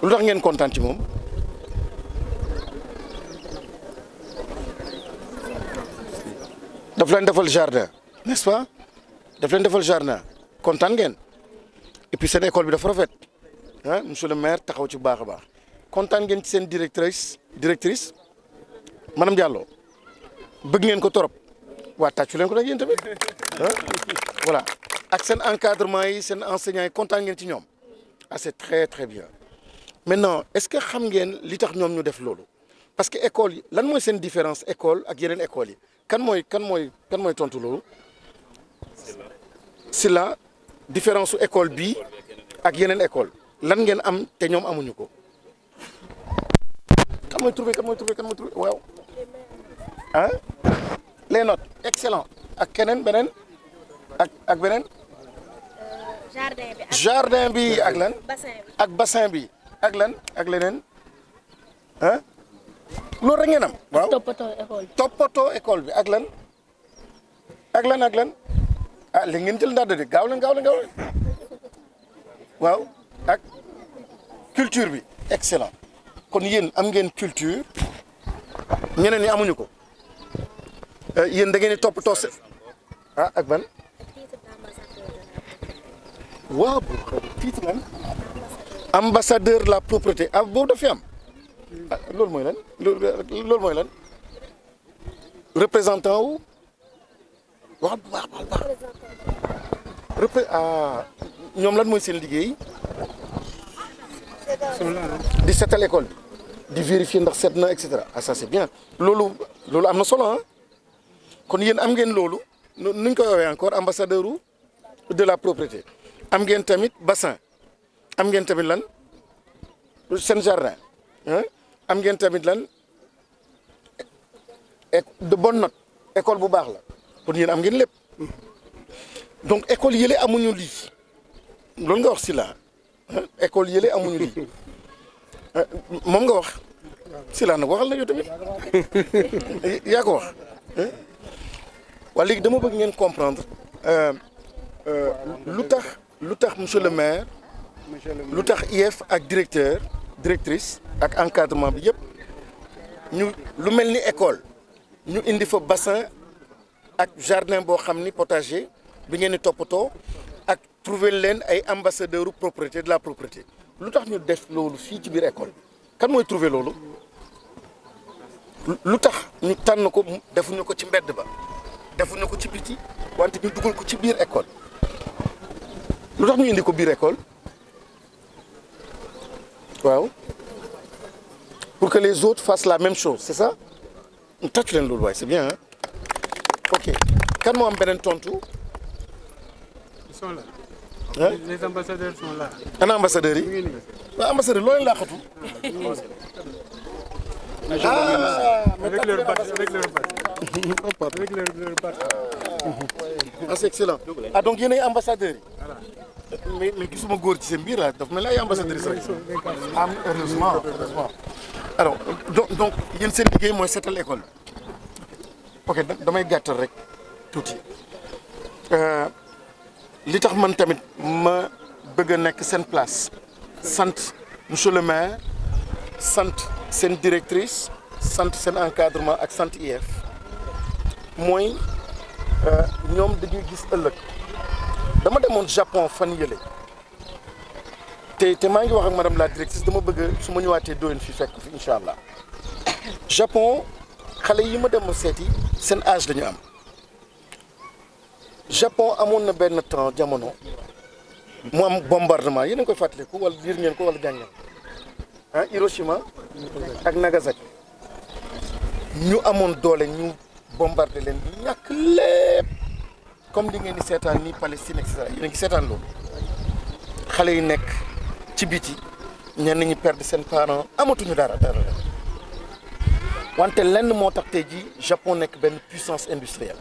lu tax ngeen kontaan ci moom. daf leen defal jardin n'est-ce pas daf leen defal jardin kontaan ngeen et puis seen école bi dafa rafet ah monsieur le maire taxaw ci bu baax a baax kontaan ngeen ci seen directrice madame Diallo bëgg ngeen ko trop waa tàccu leen ko nag yéen tamit voilà ak seen encadrement yi seen enseignants yi kontaan ngeen ci ñoom ah c'est très très bien maintenant est-ce que xam ngeen li tax ñoom ñu def loolu parce que école yi lan mooy seen différence école ak yeneen écoles yi. kan mooy tontu loolu si la différence su école bii ak yeneen école lan ngeen am te ñoom amuñu ko kan mooy trouvé waaw ah les notes excellent ak keneen beneen ak beneen jardin bi ak lan ak bassin bi ak lan ak leneen ah loolu rek ngeen am waaw toppatoo école bi ak lan ah léegi ngeen jël ndax de gaaw leen waaw ak culture bi excellent kon yéen am ngeen culture ñeneen ñi amuñu ko yéen da ngeen di toppatoo ah ak ban waaw titre lan ambassadeur de la propreté ah boobu daf fi am. ah loolu mooy lan loolu mooy lan représentant wu wax bu baax ñoom lan mooy seen liggéey di setal école bi di vérifier ndax set na et cetera ah ça c'est bien loolu am na solo ah kon yéen am ngeen loolu nuñ koy woowee encore ambassadeur de la propreté am ngeen tamit bassin am ngeen tamit lan seen jardin am ngeen tamit lan de bonne note école bu baax la kon yéen am ngeen lépp donc école yële amuñu lii loolu nga wax si la école yële amuñu lii moom nga wax si la nag waxal na yow tamit yaa ko wax waa léegi dama bëgg ngeen comprendre lu tax monsieur le maire lu tax IEF ak directrice ak encadrement bi yëpp ñu lu mel ni école ñu indi fa bassin ak jardin boo xam ni potager bi ngeen di toppatoo ak trouver leen ay ambassadeurs propreté de la propreté lu tax ñu def loolu fii ci biir école kan mooy trouver loolu lu tax ñu tànn ko defuñu ko ci mbedd ba defuñu ko ci biti wante ñu dugal ko ci biir école lu tax ñu indi ko biir école waaw pour que les autres fassent la même chose c'est ça tàccu leen loolu waaye c'est bien hein ok kan moo am beneen tontu. Ils sont là. Hein? Les ambassadeurs sont là. ana ambassadeurs yi waaw ambassadeur loo leen laaxatu. Avec leur badge, avec leur badge. Avec leur badge. Ah c'est excellent ah donc yéen ay ambassadeurs yi. mais gisuma góor ci seen biir la daf mel ni ay ambassadeurs yi sax. ah heureusement. alors donc yéen seen liggéey mooy seetal école ok damay gàttal rek tuuti li tax man tamit ma bëgg a nekk seen place sant monsieur le maire sant seen directrice sant seen encadrement ak sant IEF mooy ñoom dañuy gis ëllëg dama demoon Japon fan yële te maa ngi wax ak madame la directrice dama bëgg su ma ñëwaatee doyen fi fekk fi incha allah Japon xale yi ma dem seeti seen âge la ñu am Japon amoon na benn temps jamono mu am bombardement yéen a ngi koy fàttaliku wala liir ngeen ko wala jàngeen ah Hiroshima ak Nagasaki ñu amoon doole ñu bombardé leen ñàkk lépp comme li ngeen di seetaan ni Palestine et cetera yéen a ngi seetaan loolu xale yi nekk ci biti ñenn ñi perdre seen parents amatuñu dara wante lenn moo tax tey jii Japon nekk benn puissance industrielle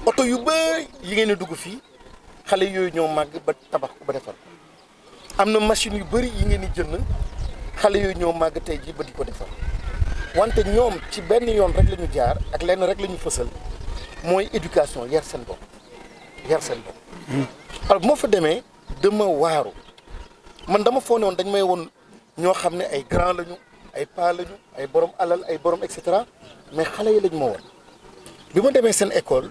oto yu bëri yi ngeen di dugg fii xale yooyu ñoo màgg ba tabax ko ba defar am na machine yu bëri yi ngeen di jënd xale yooyu ñoo màgg tey jii ba di ko defar wante ñoom ci benn yoon rek la ñu jaar ak lenn rek la ñu fësal mooy éducation yar seen bopp alors bu ma fa demee dama waaru man dama foog ne woon dañ may woon ñoo xam ne ay grand lañu ay paa lañu ay borom alal ay borom et cetera mais xale yi lañ ma woon bi ma demee seen école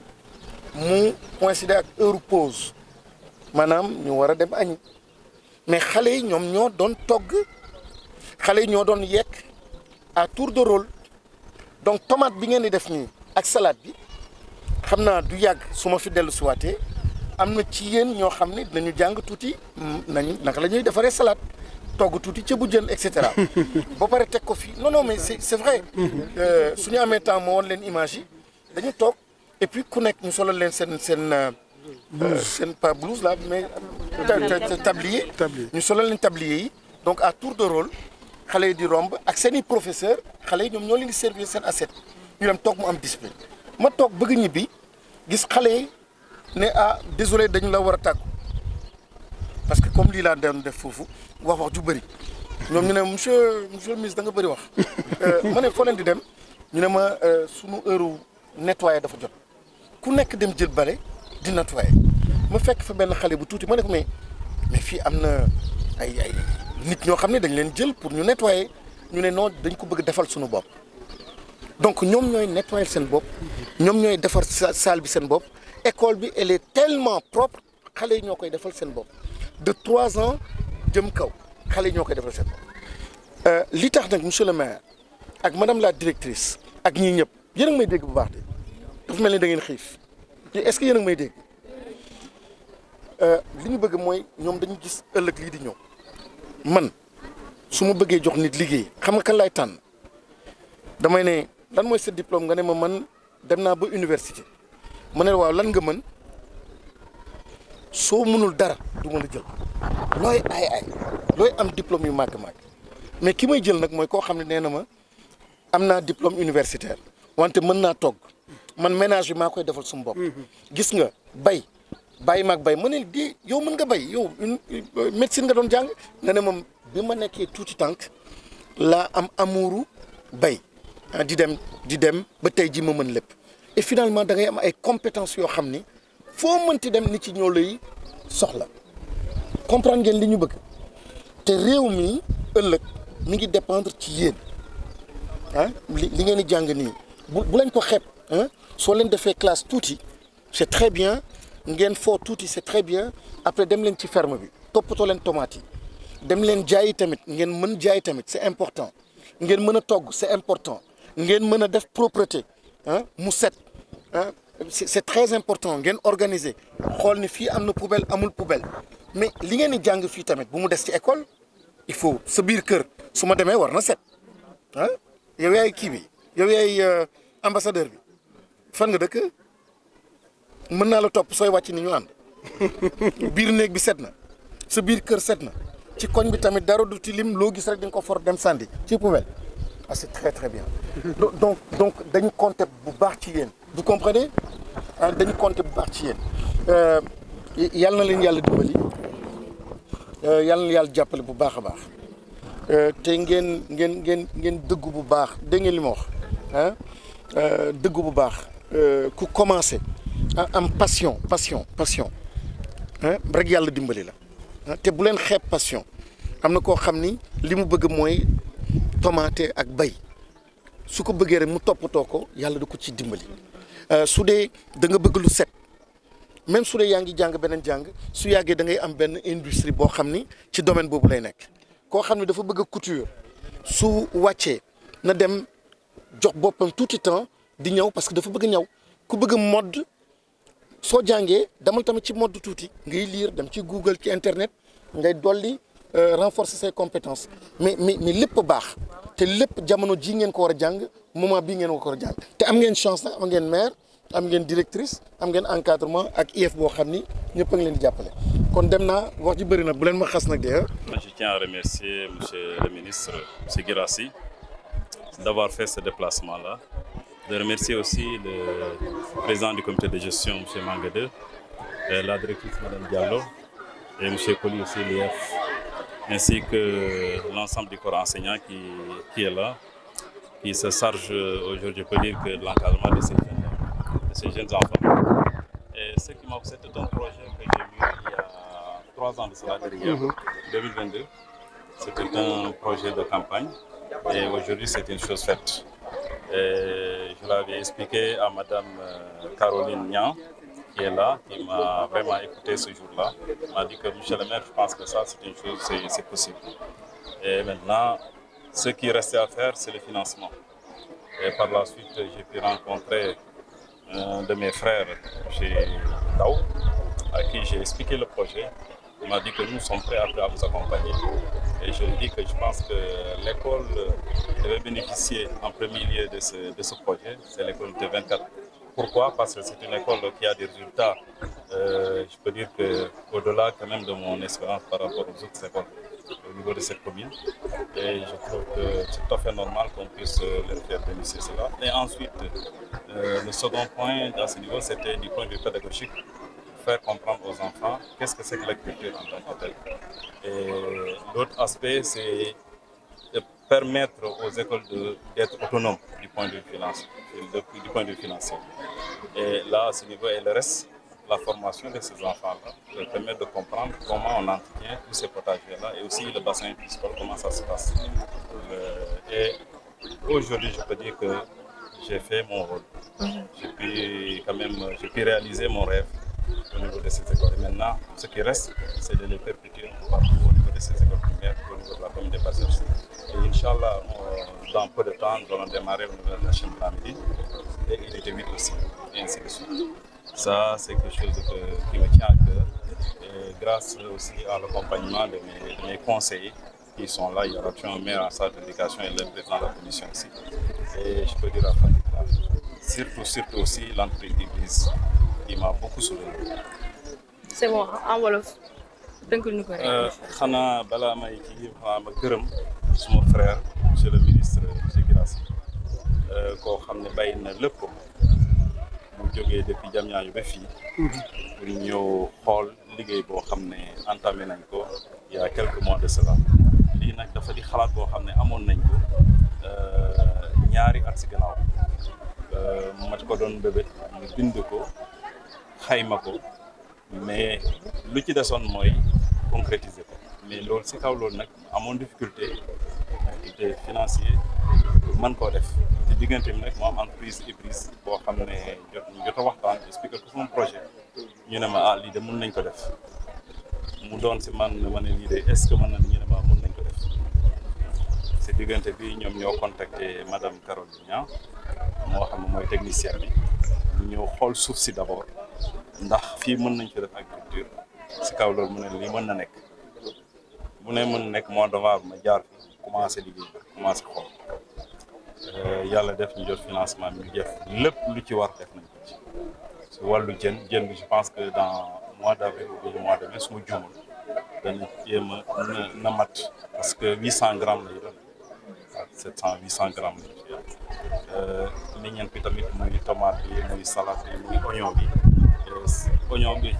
mu coïncider ak heure pause maanaam ñu war a dem añ mais xale yi ñoom ñoo doon togg xale yi ñoo doon yekk à tour de rôle donc tomate bi ngeen di def nii ak salade bi xam naa du yàgg su ma fi dellu si waatee am na ci yéen ñoo xam ne dinañu jàng tuuti nañu naka la ñuy defaree salade togg tuuti ceebu jën et cetera ba pare teg ko fii non non mais c'est vrai su ñu amee temps moo woon leen image yi dañu toog et puis ku nekk ñu solal leen seen pas blouse là mais tablier ñu solal leen tablier yi donc à tour de rôle xale yi di romb ak seen i professeur xale yi ñoom ñoo leen di servir seen assiette ñu dem toog mu am discipline ma toog bëgg ñibbi gis xale yi ne ah désolé dañu la war a tàggu parce que comme lii laa doon def foofu wax ju bëri ñoom ñu ne monsieur le ministre da nga bëri wax ma ne foo leen di dem ñu ne ma sunu heure nettoyer dafa jot ku nekk dem jël bale di nettoyer ma fekk fa benn xale bu tuuti ma ne ko mais fii am na ay nit ñoo xam ne dañ leen jël pour ñu nettoyer ñu ne non dañ ko bëgg defal suñu bopp donc ñoom ñooy nettoyer seen bopp ñoom ñooy defar salle bi seen bopp école bi elle est tellement propre xale yi ñoo koy defal seen bopp de 3 ans jëm kaw xale yi ñoo koy defal seen bopp li tax nag monsieur le maire ak madame la directrice ak ñii ñëpp yéen a ngi may dégg bu baax de dafa mel ni da ngeen xiif est-ce que yéen a ngi may dégg li ñu bëgg mooy ñoom dañu gis ëllëg lii di ñëw man su ma bëggee jox nit liggéey xam nga kan laay tànn damay ne lan mooy sa diplôme nga ne ma man dem naa ba université ma ne waaw lan nga mën soo mënul dara du ma la jël looy ay looy am diplôme yu màgg-màgg mais ki may jël nag mooy koo xam ne nee na ma am naa diplôme universitaire wante mën naa togg man ménage bi maa koy defal suñu bopp gis nga bàyyi maag bay ma ne di yow mën nga bay yow médecine nga doon jàng nga ne moom bi ma nekkee tuuti tànk laa am amuuru bay di dem ba tey ji ma mën lépp et finalement da ngay am ay compétences yoo xam ni foo mënti dem nit ci ñoo lay soxla comprendre ngeen li ñu bëgg te réew mi ëllëg mi ngi dépendre ci yéen li ngeen di jàng nii bu leen ko xeeb soo leen defee classe tuuti c'est très bien ngeen foo tuuti c'est très bien après dem leen ci ferme bi toppatoo leen tomate yi dem leen jaayi tamit ngeen mën jaay tamit c'est important ngeen mën a togg c'est important ngeen mën a def propreté mu set c'est très important ngeen organiser xool ni fii am na poubelle amul poubelle mais li ngeen di jàng fii tamit bu mu des ci école il faut sa biir kër su ma demee war na set yow yaay kii bi yow yaay ambassadeur bi fan nga dëkk mën naa la topp sooy wàcc ni ñu ànd biir néeg bi set na sa biir kër set na ci koñ bi tamit dara du tilim loo gis rek di nga ko for dem sànni ci poubelle c'est très très bien donc dañu compter bu baax ci yéen vous comprenez dañu compter bu baax ci yéen yàlla na leen yàlla dimbali yàlla na yàlla jàppale bu baax a baax te ngeen dëggu bu baax dégg ngeen li ma wax dëggu bu baax ku commencé am passion rek yàlla dimbali la te bu leen xeeb passion am na koo xam ni li mu bëgg mooy tomate ak bay su ko bëggee rek mu toppatoo ko yàlla da ko ci dimbali su dee da nga bëgg lu set même su dee yaa ngi jàng beneen jàng su yàggee da ngay am benn industrie boo xam ni ci domaine boobu lay nekk koo xam ne dafa bëgg a couture su wàccee na dem jox boppam tuuti temps di ñëw parce que dafa bëgg ñëw ku bëgg mode soo jàngee demal tamit ci mode tuuti ngay lire dem ci Google ci internet ngay dolli renforcer ses compétences mais lépp baax te lépp jamono ji ngeen ko war a jàng moment bii ngeen ko war a jàng te am ngeen chance nag am ngeen maire am ngeen directrice am ngeen encadrement ak IEF boo xam ni ñëpp a ngi leen di jàppale kon dem naa wax ji bëri na bu leen ma xas nag de. Je tiens à remercier monsieur le ministre monsieur Guirassy d'avoir fait ce déplacement-là, de remercier aussi le président du comité de gestion monsieur Manguede, la directrice madame Diallo et monsieur Colli aussi l'IEF, ainsi que l'ensemble du corps enseignant qui est là, qui se charge aujourd'hui, je peux dire, que de l'encadrement de ces jeunes enfants. Et ce qui m'a c'est un projet que j'ai mis il y a 3 ans de cela derrière, 2022. C'était un projet de campagne et aujourd'hui c'est une chose faite. Et je l'avais expliqué à Madame Caroline Niang, qui est là, qui m'a vraiment écouté ce jour-là. Elle m'a dit que Monsieur le maire, je pense que ça c'est une chose, c'est possible. Et maintenant, ce qui restait à faire, c'est le financement. Et par la suite, j'ai pu rencontrer un de mes frères chez Dao, à qui j'ai expliqué le projet. Il m'a dit que nous sommes prêts à vous accompagner. Et je lui dis que je pense que l'école devait bénéficier en premier lieu de ce projet. C'est l'école de 24. Pourquoi? Parce que c'est une école qui a des résultats, je peux dire qu'au-delà quand même de mon expérience par rapport aux autres écoles au niveau de cette commune. Et je trouve que c'est tout à fait normal qu'on puisse leur faire bénéficier cela. Et ensuite, le second point à ce niveau, c'était du point de vue pédagogique, faire comprendre aux enfants qu'est-ce que c'est que la culture en tant que telle. Et l'autre aspect, c'est de permettre aux écoles d'être autonomes du point de vue financier. Et là, à ce niveau, il reste la formation de ces enfants-là, leur permettre de comprendre comment on entretient tous ces potagers-là et aussi le bassin piscicole, comment ça se passe. Et aujourd'hui, je peux dire que j'ai fait mon rôle. J'ai pu réaliser mon rêve au niveau de ces écoles. Et maintenant, ce qui reste, c'est de les perpétuer partout au niveau de ces écoles primaires, au niveau de la commune de Passage. Et Inch'Allah, dans peu de temps, nous allons démarrer au niveau de la chaîne de la Midi et il était 8 aussi, et ainsi de suite. Ça, c'est quelque chose qui me tient à cœur. Et grâce aussi à l'accompagnement de mes conseillers qui sont là, il y a un maire en salle d'éducation et le président de la commission ici. Et je peux dire à Fatick, surtout aussi l'entreprise d'église qui m'a beaucoup soutenu. C'est bon, en wolof. xanaa balaa may kii ma gërëm suma frère monsieur le ministre monsieur Guirassy koo xam ne bàyyi na lépp mu jógee depuis Diamniadio ba fii pour ñëw xool liggéey boo xam ne entamé nañ ko il y a quelques mois de cela. Lii nag dafa di xalaat boo xam ne amoon nañ ko ñaari at si gannaaw ma ko doon bébét ñu bind ko xayma ko mais lu ci desoon mooy concrétiser ko mais loolu si kaw loolu nag amoon difficulté financier man koo def ci diggante bi nag moo am entreprise Ibris boo xam ne jot a waxtaan expliqué ko sama projet ñu ne ma lii de mën nañ ko def mu doon si man ma ne lii de est-ce que mën na ñu ne ma mën nañ ko def si diggante bi ñoom ñoo contacté madame Caroline Niang moo xam ne mooy technicien bi ñu ñëw xool suuf si d'abord ndax fii mën nañ fi def agriculture si kaw loolu mu ne lii mën na nekk mu ne mën na nekk mois de novembre ma jaar fi commencé liggéey commencé xool yàlla def ñu jot financement bi ñu def lépp lu ci war def nañ ko ci si wàllu jën bi je pense que dans mois d'avril ou mois de mai su ma juumul dana jéem a na mat parce que 800 grammes lay doon ak 800 grammes lañ meññeen bi tamit muy tomate bi muy salade bi muy oignon bi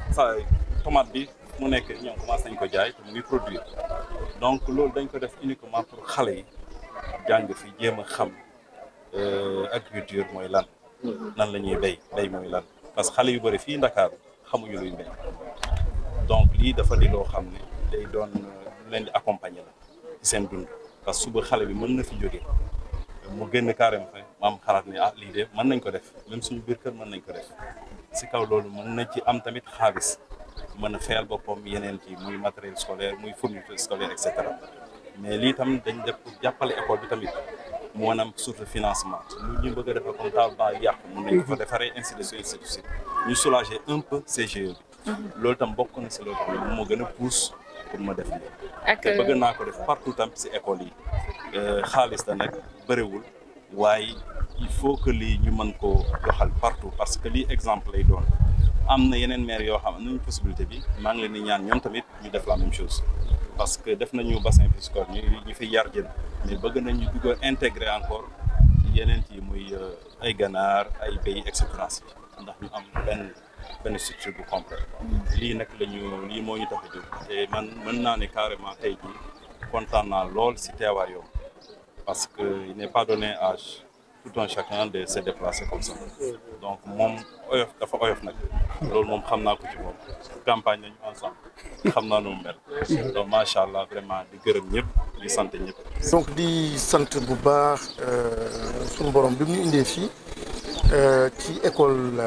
tomate bi mu nekk ñoom commencé nañ ko jaay te mu ngi produire donc loolu dañ ko def uniquement pour xale yi jàng fi jéem a xam agriculture mooy lan nan la ñuy béy mooy lan parce que xale yu bëri fii Ndakaaru xamuñu luy mbéy donc lii dafa di loo xam ne day doon leen di accompagner la ci seen dund parce que suba xale bi mën na fi jógee mu génn carrément fa ma am xalaat ne lii de mën nañ ko def même suñu biir kër mën nañ ko def si kaw loolu mën na ci am tamit xaalis mën a fayal boppam yeneen ci muy matériel scolaire muy fourniture scolaire et cetera mais lii tamit dañ def pour jàppale école bi tamit mu mën a am source de financement lu ñu bëgg a defar comme table banc yàqu mën nañ ko fa defaree ainsi de suite ñu soulager un peu CGE bi loolu tam bokk na si loolu tamit moo gën a pousse pour ma def lii te bëgg naa ko def partout tam si école yi xaalis da nag bëriwul waaye il faut que lii ñu mën koo doxal partout parce que lii exemple lay doon am na yeneen maire yoo xam ne nañu possibilité bi maa ngi leen di ñaan ñoom tamit ñu def la même chose parce que def nañu bassin piscicole ñu fi yar jën mais bëgg nañu dugg intégrer encore yeneen yi muy ay ganaar ay béy et cetera ndax ñu am benn structure bu complet lii nag lii moo ñu tax a jóg te man mën naa ne carrément tey jii kontaan naa lool si teewaay yow parce que il n'est pas donné à tout un chacun de se déplacer comme ça donc moom dafa oyof nag loolu moom xam naa ko ci moom campagne nañu ensemble xam naa nu mu mel donc macha allah vraiment di gërëm ñëpp di sant ñëpp. donc di sant bu baax suñu borom bi mu ñu indee fii ci école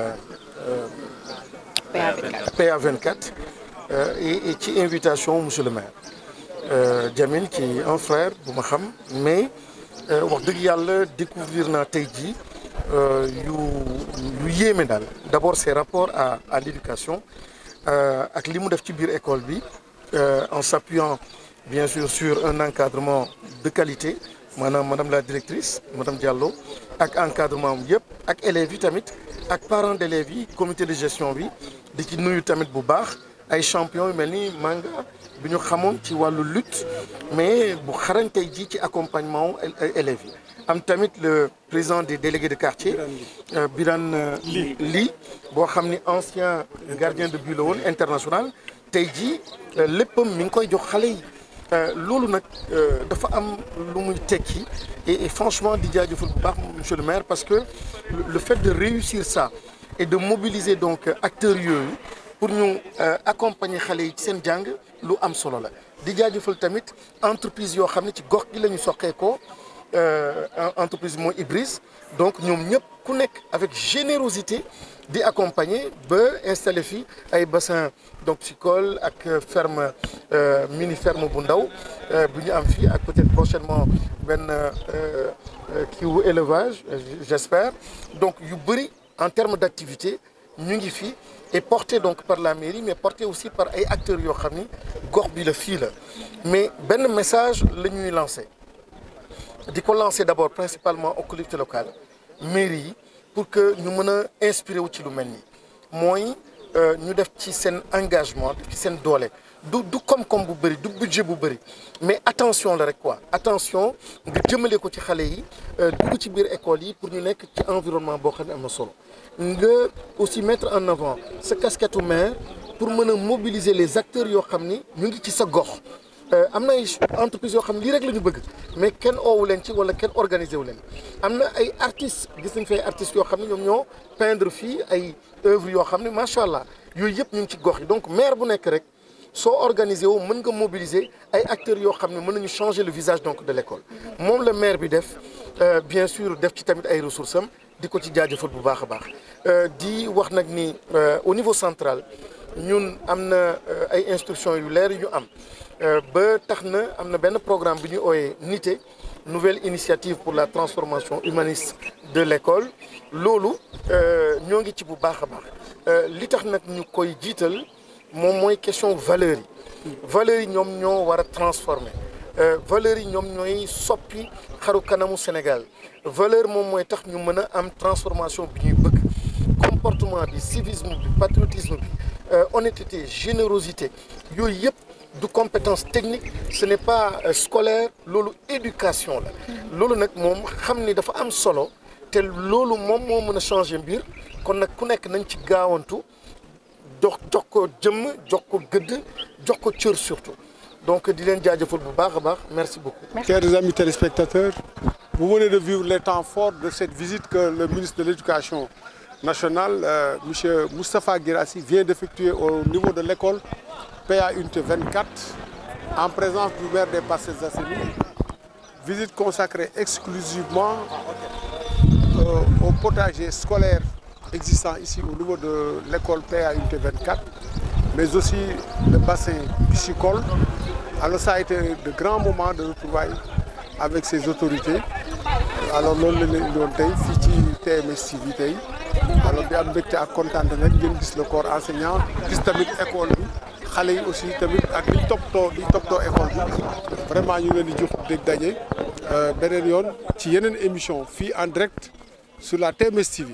PA 24 et ci invitation monsieur le maire Jamil qui est un frère bu ma xam mais wax dëgg yàlla découvrir naa tey jii yu yéeme daal d'abord ses rapports à l'éducation ak li mu def ci biir école bi en s'appuyant bien sûr sur un encadrement de qualité maanaam madame la directrice madame Diallo ak encadrement am yëpp ak élèves yi tamit ak parents d'élèves yi comité de gestion bi di ci nuyu tamit bu baax ay champions yu mel ni Manga bi ñu xamoon ci wàllu lutte mais bu xarañ tey jii ci accompagnement élèves yi am tamit le président des délégués de quartier Birane Ly boo xam ni ancien gardien de but la woon international tey jii léppam mi ngi koy jox xale yi loolu nag dafa am lu muy tekki et franchement di jaajëfal bu baax monsieur le maire parce que le fait de réussir ça et de mobiliser donc acteurs yooyu pour ñu accompagner xale yi ci seen jàng lu am solo la di jaajëfal tamit entreprise yoo xam ne ci gox gi la ñu soqeekoo entreprise mooy Ibris donc ñoom ñëpp ku nekk avec générosité di accompagner ba installé fi ay bassin donc piscicole ak ferme mini ferme bu ndaw bu ñu am fii ak peut-être prochainement benn kiiwu élevage j'espère donc yu bëri en termes d'activité ñu ngi fi et porté donc par la mairie mais porté aussi par ay acteurs yoo xam ni gox bi la fii la mais benn message la ñuy lancé di ko lancé d'abord principalement aux collectivités locales mairie yi pour que ñu mën a inspiré wu ci lu mel nii mooy ñu def ci seen engagement def ci seen doole du koom-koom bu bëri du budget bu bëri mais attention la rek quoi attention nga jëmale ko ci xale yi dugg ci biir école yi pour ñu nekk ci environnement boo xam ne am na solo nga aussi mettre en avant sa casquette maire pour mën a mobiliser les acteurs yoo xam ni ñu ngi ci sa gox am na ay entreprises yoo xam ne lii rek la ñu bëgg mais kenn oowu leen ci wala kenn organisé wu leen am na ay artistes gis nañ fi ay artistes yoo xam ne ñoom ñoo peindre fii ay œuvres yoo xam ne macha allah yooyu yëpp ñu ngi ci gox yi donc maire bu nekk rek soo organisé wu mën nga mobiliser ay acteurs yoo xam ne mën nañu changer le visage donc de l'école moom la maire bi def bien sûr def ci tamit ay ressources am di ko ci jaajëfal bu baax a baax di wax nag ni au niveau central ñun am na ay instructions yu leer yu ñu am ba tax na am na benn programme bi ñu ooyee NITE nouvelle initiative pour la transformation humaniste de l'école loolu ñoo ngi ci bu baax a baax li tax nag ñu koy jiital moom mooy question valeurs yi ñoom ñoo war a transformer valeurs yi ñoom ñooy soppi xaru kanamu Sénégal valeur moom mooy tax ñu mën a am transformation bi ñuy bëgg comportement bi civisme bi patriotisme bi honnêteté générosité yooyu yëpp du compétence technique ce n'est pas scolaire loolu éducation la loolu nag moom xam ni dafa am solo te loolu moom moo mën a changer mbir kon nag ku nekk nañ ci gaawantu jox ko jëmm jox ko gëdd jox ko cër surtout donc di leen jaajëfal bu baax a baax merci beaucoup. Chers amis téléspectateurs, vous venez de vivre les temps forts de cette visite que le ministre de l'Éducation nationale, monsieur Moustapha Guirassy, vient d'effectuer au niveau de l'école PA Unité 24 en présence du maire des Parcelles Assainies. Visite consacrée exclusivement au potager scolaire existant ici au niveau de l'école PA Unité 24, mais aussi le bassin piscicole. Alors ça a été de grands moments de retrouvailles avec ces autorités. Alors loolu la ñu doon tey fii ci TMS TV tey alors di am mbégte ak kontaan nag ngeen gis le corps enseignant gis tamit école bi xale yi aussi tamit ak liñ toppatoo école bi vraiment ñu leen di jox dégg daje beneen yoon ci yeneen émission fii en direct sur la TMS TV.